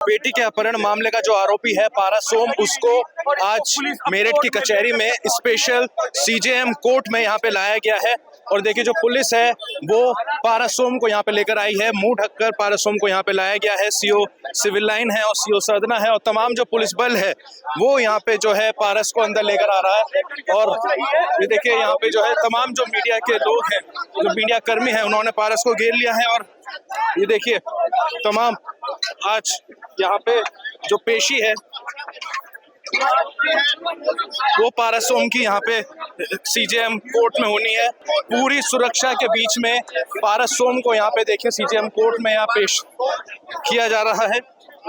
बेटी के अपहरण मामले का जो आरोपी है पारस सोम, उसको आज मेरठ की कचहरी में स्पेशल सीजेएम कोर्ट में यहाँ पे लाया गया है। और देखिए जो पुलिस है वो पारस सोम को यहाँ पे लेकर आई है, मुंह ढककर पारस सोम को यहाँ पे लाया गया है। सीओ सिविल लाइन है और सीओ सरदना है और तमाम जो पुलिस बल है वो यहाँ पे जो है पारस को अंदर लेकर आ रहा है। और ये देखिए यहाँ पे जो है तमाम जो मीडिया के लोग हैं, जो मीडिया कर्मी हैं, उन्होंने पारस को घेर लिया है। और ये देखिए तमाम आज यहाँ पे जो पेशी है वो पारस सोम की यहाँ पे सीजेएम कोर्ट में होनी है। पूरी सुरक्षा के बीच में पारस सोम को यहाँ पे देखिए सीजेएम कोर्ट में यहाँ पेश किया जा रहा है।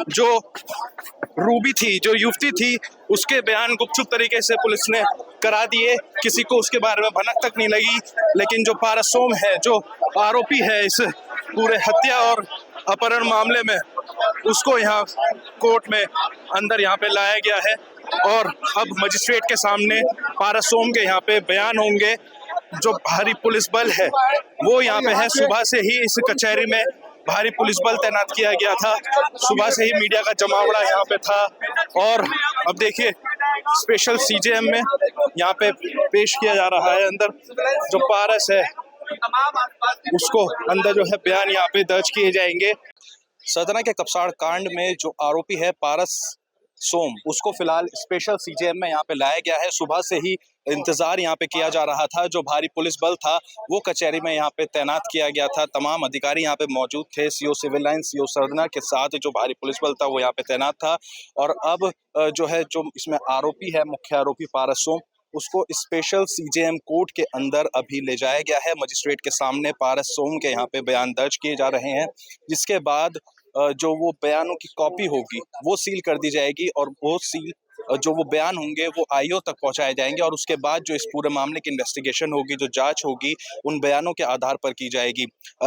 जो रूबी थी, जो युवती थी, उसके बयान गुपचुप तरीके से पुलिस ने करा दिए, किसी को उसके बारे में भनक तक नहीं लगी। लेकिन जो पारस सोम है, जो आरोपी है इस पूरे हत्या और अपहरण मामले में, उसको यहाँ कोर्ट में अंदर यहाँ पे लाया गया है। और अब मजिस्ट्रेट के सामने पारस सोम के यहाँ पे बयान होंगे। जो भारी पुलिस बल है वो यहाँ पे है। सुबह से ही इस कचहरी में भारी पुलिस बल तैनात किया गया था, सुबह से ही मीडिया का जमावड़ा यहाँ पे था। और अब देखिए स्पेशल सीजेएम में यहाँ पे पेश किया जा रहा है। अंदर जो पारस है उसको अंदर जो है बयान यहाँ पे दर्ज किए जाएंगे। सतना के कपसाड़ कांड में जो आरोपी है पारस सोम, उसको फिलहाल स्पेशल सीजेएम में यहाँ पे लाया गया है। सुबह से ही इंतजार यहाँ पे किया जा रहा था। जो भारी पुलिस बल था वो कचहरी में यहाँ पे तैनात किया गया था। तमाम अधिकारी यहाँ पे मौजूद थे। CO civil line, CO Sardhana के साथ जो भारी पुलिस बल था वो यहाँ पे तैनात था। और अब जो है जो इसमें आरोपी है, मुख्य आरोपी पारस सोम, उसको स्पेशल सीजेएम कोर्ट के अंदर अभी ले जाया गया है। मजिस्ट्रेट के सामने पारस सोम के यहाँ पे बयान दर्ज किए जा रहे हैं, जिसके बाद जो वो बयानों की कॉपी होगी वो सील कर दी जाएगी। और वो सील जो वो बयान होंगे वो आईओ तक पहुंचाए जाएंगे। और उसके बाद जो इस पूरे मामले की इन्वेस्टिगेशन होगी, जो जांच होगी, उन बयानों के आधार पर की जाएगी।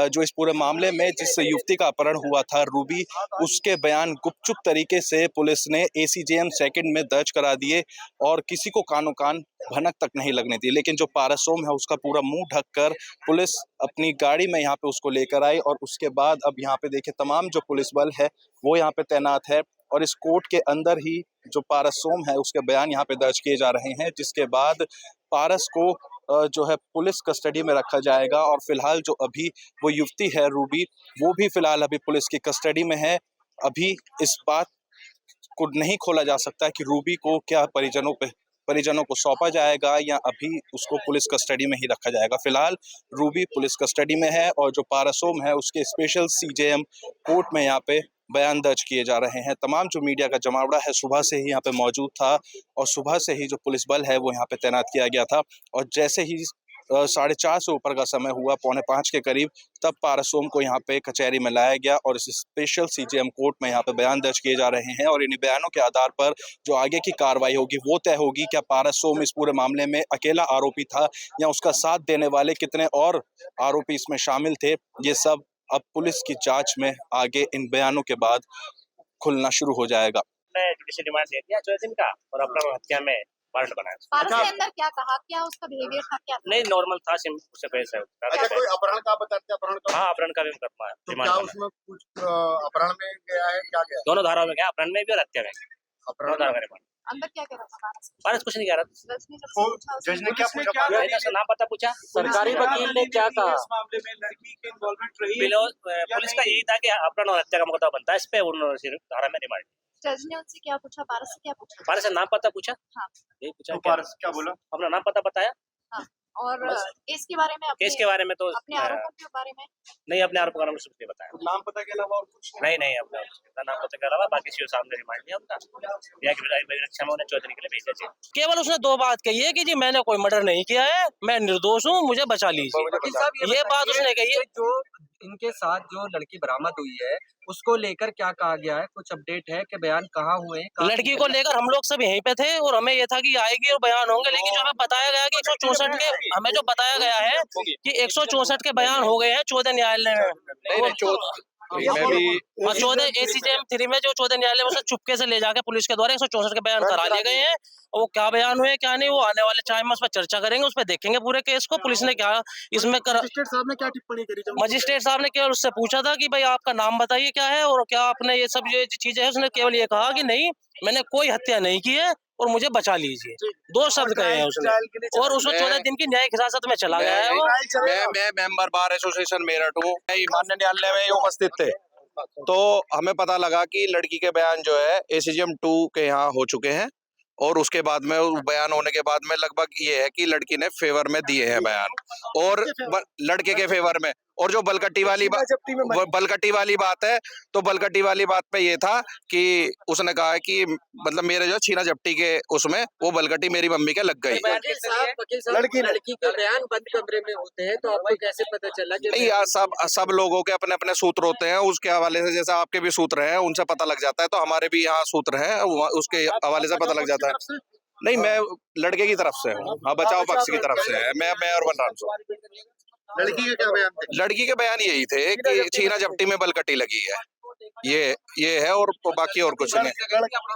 जो इस पूरे मामले में जिस युवती का अपहरण हुआ था रूबी, उसके बयान गुपचुप तरीके से पुलिस ने एसीजेएम सेकंड में दर्ज करा दिए और किसी को कानो कान भनक तक नहीं लगने दी। लेकिन जो पारस सोम है उसका पूरा मुंह ढककर पुलिस अपनी गाड़ी में यहाँ पे उसको लेकर आई। और उसके बाद अब यहाँ पे देखिए तमाम जो पुलिस बल है वो यहाँ पे तैनात है। और इस कोर्ट के अंदर ही जो पारस सोम है उसके बयान यहाँ पे दर्ज किए जा रहे हैं, जिसके बाद पारस को जो है पुलिस कस्टडी में रखा जाएगा। और फिलहाल जो अभी वो युवती है रूबी, वो भी फिलहाल अभी पुलिस की कस्टडी में है। अभी इस बात को नहीं खोला जा सकता कि रूबी को क्या परिजनों को सौंपा जाएगा या अभी उसको पुलिस कस्टडी में ही रखा जाएगा। फिलहाल रूबी पुलिस कस्टडी में है और जो पारस सोम है उसके स्पेशल सीजेएम कोर्ट में यहाँ पे बयान दर्ज किए जा रहे हैं। तमाम जो मीडिया का जमावड़ा है सुबह से ही यहाँ पे मौजूद था और सुबह से ही जो पुलिस बल है वो यहाँ पे तैनात किया गया था। और जैसे ही 4:30 से ऊपर का समय हुआ, 4:45 के करीब, तब पारस सोम को यहाँ पे कचहरी में लाया गया और इस स्पेशल सीजेएम कोर्ट में यहाँ पे बयान दर्ज किए जा रहे हैं। और इन बयानों के आधार पर जो आगे की कार्रवाई होगी वो तय होगी। क्या पारस सोम इस पूरे मामले में अकेला आरोपी था या उसका साथ देने वाले कितने और आरोपी इसमें शामिल थे, ये सब अब पुलिस की जांच में आगे इन बयानों के बाद खुलना शुरू हो जाएगा। जुडिशियल रिमांड दे दिया 14 दिन का और अपना हत्या में वारंट बनाया। पारस के अंदर क्या कहा, क्या उसका बिहेवियर था, क्या नहीं नॉर्मल था, सिंपल से पैसा। अच्छा, कोई अपहरण का बताते हैं? अपहरण का? हाँ, अपहरण का भी मुकदमा है। तो क्या उसमें कुछ अपहरण में गया है, क्या गया? दोनों धाराओं में गया, अपहरण में भी और हत्या में। अपहरण अंदर क्या कह रहा था पारस? पारस कुछ नहीं कह रहा था। जज ने क्या पूछा? नाम पता पूछा। सरकारी वकील ने क्या कहा? इस मामले में लड़की की इन्वॉल्वमेंट रही है? पुलिस का यही था कि अपहरण और हत्या का मुकदमा बनता है, इस पे उन्होंने सिर्फ धारा में रिमांड। जज ने उनसे क्या पूछा, पारस से क्या पूछा? पारस से नाम पता पूछा। हाँ, यही पूछा। तो पारस क्या बोला? अपना नाम पता बताया। हाँ, और केस के बारे में, केस के बारे में तो अपने आरोपों के बारे में नहीं, अपने आरोपों का नाम कुछ नहीं बताया। नाम पता के अलावा और कुछ नहीं, अपना नाम पता के अलावा बाकी चीजों सामने रिमांड लिया उनका। रक्षा में उन्हें 14 दिन के लिए भेजा। केवल उसने दो बात कही है कि जी मैंने कोई मर्डर नहीं किया है, मैं निर्दोष हूँ, मुझे बचा लीजिए। ये बात उसने कही है। जो इनके साथ जो लड़की बरामद हुई है उसको लेकर क्या कहा गया है, कुछ अपडेट है कि बयान कहाँ हुए? लड़की को लेकर हम लोग सब यहीं पे थे और हमें ये था कि आएगी और बयान होंगे। लेकिन जो हमें बताया गया कि 164 के, हमें जो बताया गया है कि 164 के बयान हो गए हैं 14 न्यायालय में। मैं भी और 14 ACJM 3 में जो 14 न्यायालय में उसे चुपके से ले जाके पुलिस के द्वारा 164 के बयान करा लिए गए हैं। और वो क्या बयान हुए क्या नहीं, वो आने वाले टाइम में उस पर चर्चा करेंगे, उस पर देखेंगे पूरे केस को पुलिस ने क्या इसमें कर। मजिस्ट्रेट साहब ने क्या टिप्पणी करी जब मजिस्ट्रेट साहब ने केवल उससे पूछा था कि भाई आपका नाम बताइए क्या है और क्या आपने ये सब जो चीजें है, उसने केवल ये कहा कि नहीं मैंने कोई हत्या नहीं की है और मुझे बचा लीजिए, 2 शब्द कहे हैं उसने। और उसको 14 दिन की न्यायिक हिरासत में चला गया है वो। मैं मेंबर बार एसोसिएशन मेरठ हूँ, माननीय न्यायालय में ही उपस्थित थे, तो हमें पता लगा कि लड़की के बयान जो है ACJM 2 के यहाँ हो चुके हैं और उसके बाद में बयान होने के बाद में लगभग ये है कि लड़की ने फेवर में दिए हैं बयान और लड़के के फेवर में। और जो बलकट्टी वाली बात है, तो बलकट्टी वाली बात पे ये था कि उसने कहा कि मतलब मेरे जो छीना झपटी के उसमें वो बलकट्टी मेरी मम्मी के लग गई। वकील साहब लड़की के बयान बंद कमरे में होते हैं, तो आपको कैसे पता चला कि नहीं यार, सब लोगों के अपने अपने सूत्र होते हैं, उसके हवाले से जैसे आपके भी सूत्र हैं उनसे पता लग जाता है, तो हमारे भी यहाँ सूत्र हैं उसके हवाले से पता लग जाता है। नहीं, मैं लड़के की तरफ से हूँ, हाँ बचाव पक्ष की तरफ से है, मैं और बलराम सिंह। लड़की के क्या बयान थे? लड़की के बयान यही थे कि छीना झपटी में बलकटी लगी है, ये है और बाकी और कुछ नहीं।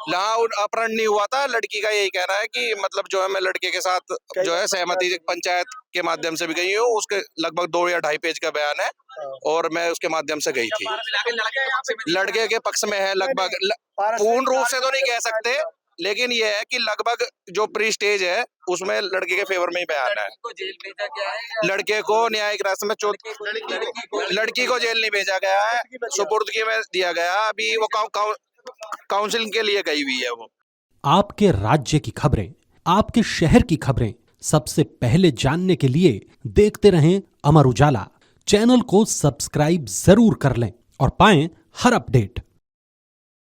यहाँ अपहरण नहीं हुआ था, लड़की का यही कहना है कि मतलब जो है मैं लड़के के साथ जो है सहमति पंचायत के माध्यम से भी गई हूँ, उसके लगभग 2 या 2.5 पेज का बयान है और मैं उसके माध्यम से गई थी। लड़के के पक्ष में है लगभग, पूर्ण रूप से तो नहीं कह सकते, लेकिन ये है कि लगभग जो प्री स्टेज है उसमें लड़के के फेवर में ही बयान है। जेल भेजा गया है, लड़के को न्यायिक हिरासत में लड़की को जेल नहीं भेजा गया है, सुपुर्दगी में दिया गया। अभी वो काउंसलिंग के लिए गई हुई है वो। आपके राज्य की खबरें, आपके शहर की खबरें सबसे पहले जानने के लिए देखते रहें अमर उजाला। चैनल को सब्सक्राइब जरूर कर लें और पाएं हर अपडेट।